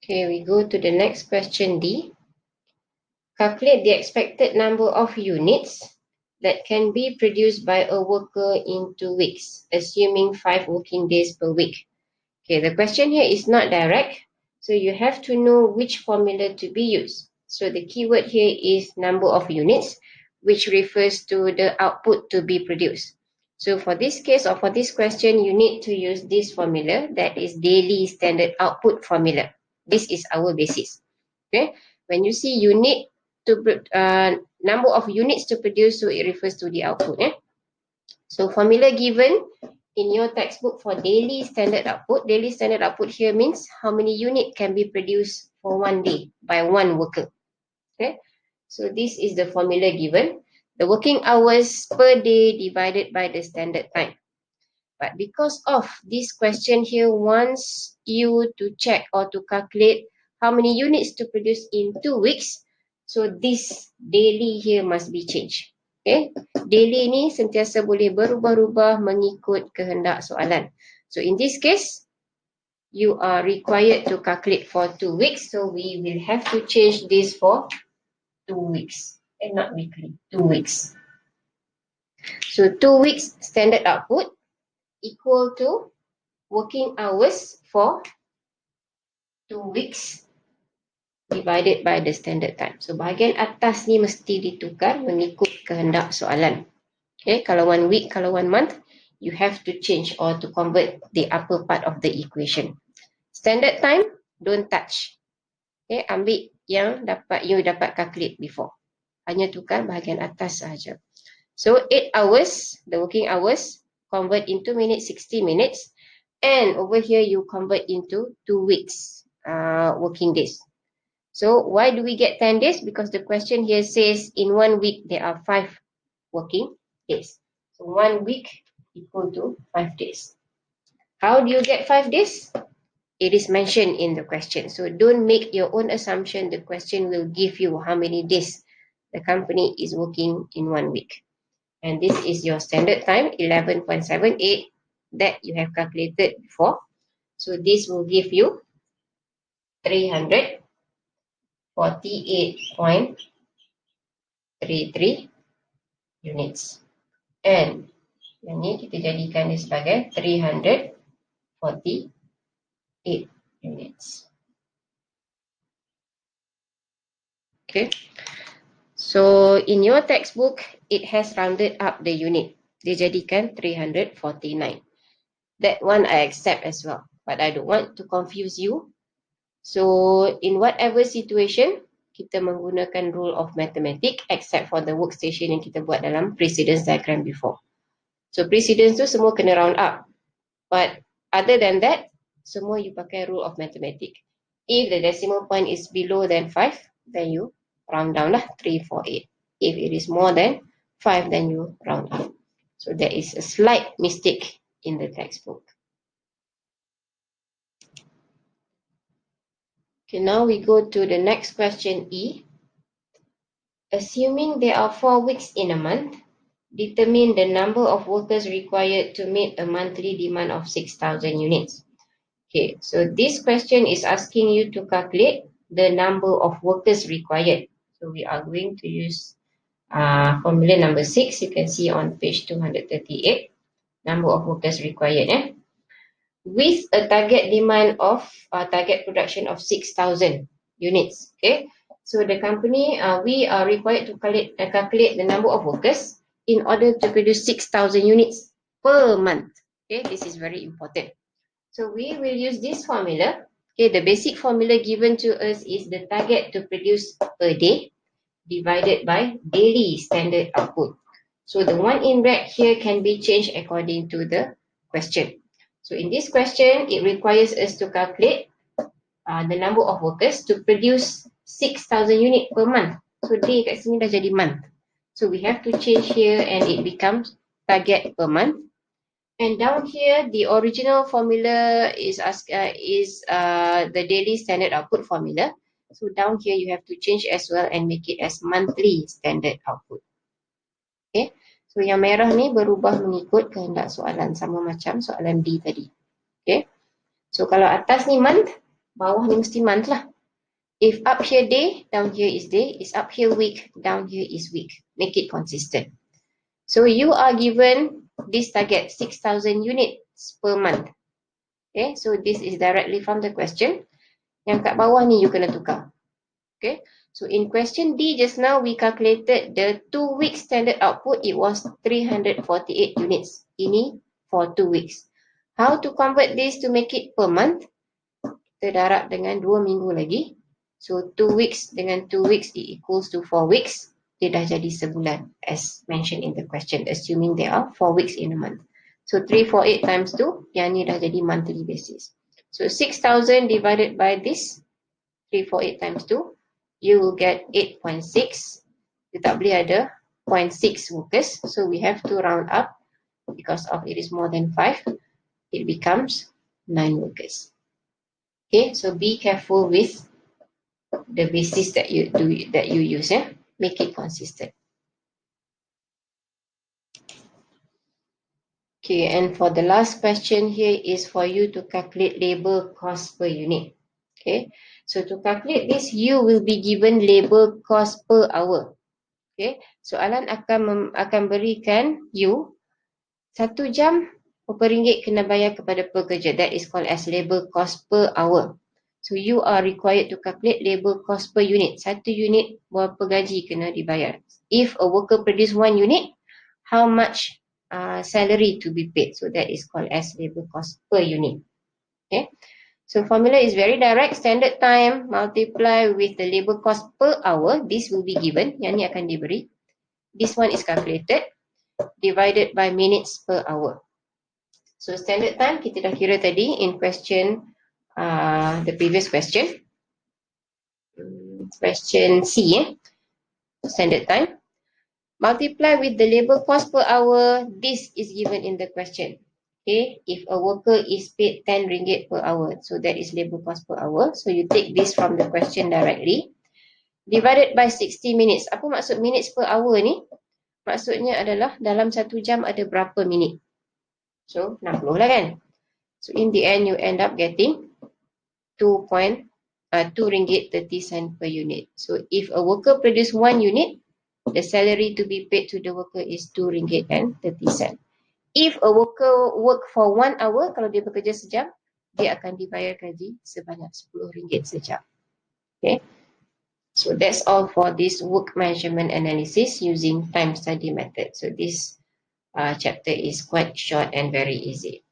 Okay, we go to the next question D. Calculate the expected number of units that can be produced by a worker in 2 weeks, assuming 5 working days per week. Okay, the question here is not direct, so you have to know which formula to be used. So the keyword here is number of units, which refers to the output to be produced. So for this case or for this question, you need to use this formula, that is daily standard output formula. This is our basis. Okay, when you see unit to number of units to produce, so it refers to the output. So formula given in your textbook for daily standard output. Daily standard output here means how many unit can be produced for one day by one worker. Okay, so this is the formula given. The working hours per day divided by the standard time. But because of this question here wants you to check or to calculate how many units to produce in 2 weeks, so this daily here must be changed. Okay, daily ni sentiasa boleh berubah-ubah mengikut kehendak soalan. So in this case, you are required to calculate for 2 weeks. So we will have to change this for 2 weeks and not weekly, 2 weeks. So 2 weeks standard output equal to working hours for 2 weeks divided by the standard time. So bahagian atas ni mesti ditukar mengikut kehendak soalan. Okay, kalau 1 week, kalau 1 month, you have to change or to convert the upper part of the equation. Standard time, don't touch. Okay, ambil yang you dapat calculate before. Hanya tukar bahagian atas sahaja. So 8 hours, the working hours, convert into minutes, 60 minutes. And over here, you convert into 2 weeks working days. So why do we get 10 days? Because the question here says in 1 week, there are 5 working days. So 1 week equal to 5 days. How do you get 5 days? It is mentioned in the question. So don't make your own assumption. The question will give you how many days the company is working in 1 week. And this is your standard time, 11.78, that you have calculated before. So this will give you 348.33 units. And yang ni kita jadikan dia sebagai 348 units. Okay. So in your textbook, it has rounded up the unit. Dia jadikan 349. That one I accept as well. But I don't want to confuse you. So in whatever situation, kita menggunakan rule of mathematics except for the workstation yang kita buat dalam precedence diagram before. So precedence tu semua kena round up. But other than that, semua you pakai rule of mathematics. If the decimal point is below than 5, then you round down lah, 348. If it is more than 5, then you round up. So there is a slight mistake in the textbook. Okay, now we go to the next question E. Assuming there are 4 weeks in a month, determine the number of workers required to meet a monthly demand of 6,000 units. Okay, so this question is asking you to calculate the number of workers required. So we are going to use formula number 6. You can see on page 238, number of workers required. With a target demand of target production of 6,000 units. Okay, so the company, we are required to calculate the number of workers in order to produce 6,000 units per month. Okay, this is very important. So we will use this formula. Okay, the basic formula given to us is the target to produce per day divided by daily standard output. So the one in red here can be changed according to the question. So in this question, it requires us to calculate the number of workers to produce 6,000 unit per month. So day kat sini dah jadi month. So we have to change here and it becomes target per month. And down here, the original formula is the daily standard output formula. So down here, you have to change as well and make it as monthly standard output. Okay. So yang merah ni berubah mengikut kehendak soalan, sama macam soalan D tadi. Okay. So kalau atas ni month, Bawah ni mesti month lah. If up here day, down here is day. Is up here week, down here is week. Make it consistent. So you are given this target, 6,000 units per month. Okay, so this is directly from the question. Yang kat bawah ni you kena tukar. Okay, so in question D just now we calculated the 2 week standard output. It was 348 units. Ini for 2 weeks. How to convert this to make it per month? Kita darab dengan 2 minggu lagi. So 2 weeks dengan 2 weeks it equals to 4 weeks. Dia dah jadi sebulan as mentioned in the question, assuming there are 4 weeks in a month. So 348 times 2, yang ni dah jadi monthly basis. So 6,000 divided by this, 348 times 2, you will get 8.6. You tak boleh ada 0.6 workers. So we have to round up because of it is more than 5. It becomes 9 workers. Okay, so be careful with the basis that you use. Make it consistent. Okay, and for the last question here is for you to calculate labor cost per unit. Okay, so to calculate this, you will be given labor cost per hour. Okay, soalan akan berikan you 1 jam berapa ringgit kena bayar kepada pekerja. That is called as labor cost per hour. So you are required to calculate labor cost per unit. 1 unit berapa gaji kena dibayar. If a worker produce 1 unit, how much salary to be paid? So that is called as labor cost per unit. Okay. So formula is very direct. Standard time multiply with the labor cost per hour. This will be given. Yang ni akan diberi. This one is calculated. Divided by minutes per hour. So standard time kita dah kira tadi in question, the previous question. Question C. Standard time. Multiply with the labor cost per hour. This is given in the question. Okay, if a worker is paid 10 ringgit per hour, so that is labor cost per hour. So you take this from the question directly. Divided by 60 minutes. Apa maksud minutes per hour ni? Maksudnya adalah dalam 1 jam ada berapa minit. So 60 lah kan. So in the end you end up getting 2 ringgit 30 sen per unit. So if a worker produce 1 unit, the salary to be paid to the worker is 2 ringgit and 30 sen. If a worker work for 1 hour, kalau dia bekerja sejam, dia akan dibayar gaji sebanyak 10 ringgit sejam. Okay. So that's all for this work measurement analysis using time study method. So this chapter is quite short and very easy.